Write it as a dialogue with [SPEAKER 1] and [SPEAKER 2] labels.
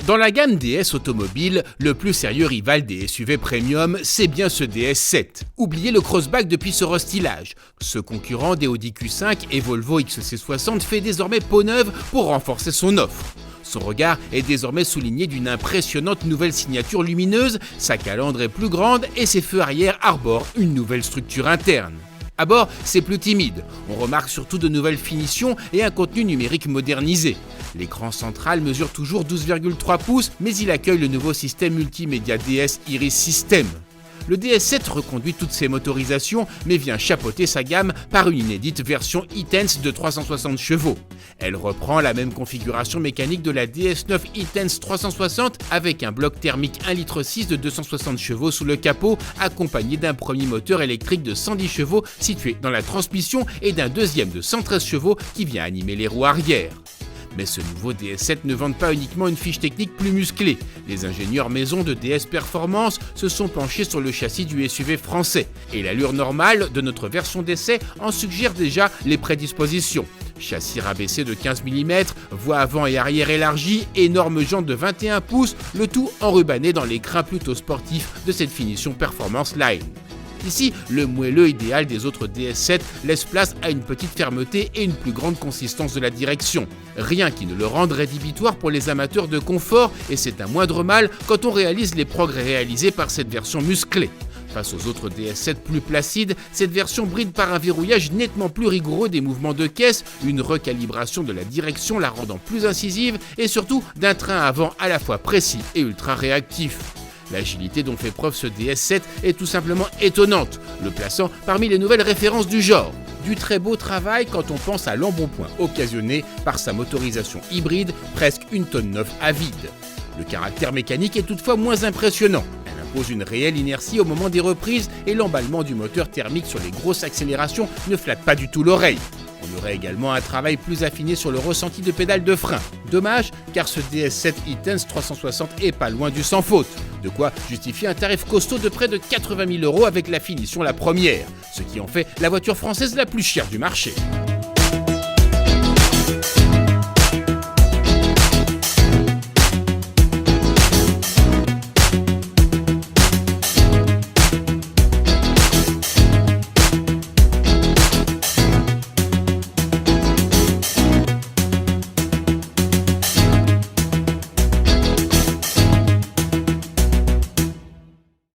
[SPEAKER 1] Dans la gamme DS automobile, le plus sérieux rival des SUV premium, c'est bien ce DS7. Oubliez le crossback depuis ce restylage. Ce concurrent des Audi Q5 et Volvo XC60 fait désormais peau neuve pour renforcer son offre. Son regard est désormais souligné d'une impressionnante nouvelle signature lumineuse, sa calandre est plus grande et ses feux arrière arborent une nouvelle structure interne. À bord, c'est plus timide. On remarque surtout de nouvelles finitions et un contenu numérique modernisé. L'écran central mesure toujours 12,3 pouces, mais il accueille le nouveau système multimédia DS Iris System. Le DS7 reconduit toutes ses motorisations, mais vient chapeauter sa gamme par une inédite version e-Tense de 360 chevaux. Elle reprend la même configuration mécanique de la DS9 e-Tense 360 avec un bloc thermique 1,6 litre de 260 chevaux sous le capot, accompagné d'un premier moteur électrique de 110 chevaux situé dans la transmission et d'un deuxième de 113 chevaux qui vient animer les roues arrière. Mais ce nouveau DS7 ne vante pas uniquement une fiche technique plus musclée. Les ingénieurs maison de DS Performance se sont penchés sur le châssis du SUV français. Et l'allure normale de notre version d'essai en suggère déjà les prédispositions. Châssis rabaissé de 15 mm, voie avant et arrière élargie, énorme jantes de 21 pouces, le tout enrubanné dans les crins plutôt sportifs de cette finition Performance Line. Ici, le moelleux idéal des autres DS7 laisse place à une petite fermeté et une plus grande consistance de la direction. Rien qui ne le rende rédhibitoire pour les amateurs de confort, et c'est un moindre mal quand on réalise les progrès réalisés par cette version musclée. Face aux autres DS7 plus placides, cette version bride par un verrouillage nettement plus rigoureux des mouvements de caisse, une recalibration de la direction la rendant plus incisive et surtout d'un train avant à la fois précis et ultra réactif. L'agilité dont fait preuve ce DS7 est tout simplement étonnante, le plaçant parmi les nouvelles références du genre. Du très beau travail quand on pense à l'embonpoint occasionné par sa motorisation hybride, presque 1,9 tonne à vide. Le caractère mécanique est toutefois moins impressionnant. Elle impose une réelle inertie au moment des reprises et l'emballement du moteur thermique sur les grosses accélérations ne flatte pas du tout l'oreille. On aurait également un travail plus affiné sur le ressenti de pédale de frein. Dommage, car ce DS7 e-Tense 360 est pas loin du sans faute. De quoi justifier un tarif costaud de près de 80 000 € avec la finition la première, ce qui en fait la voiture française la plus chère du marché.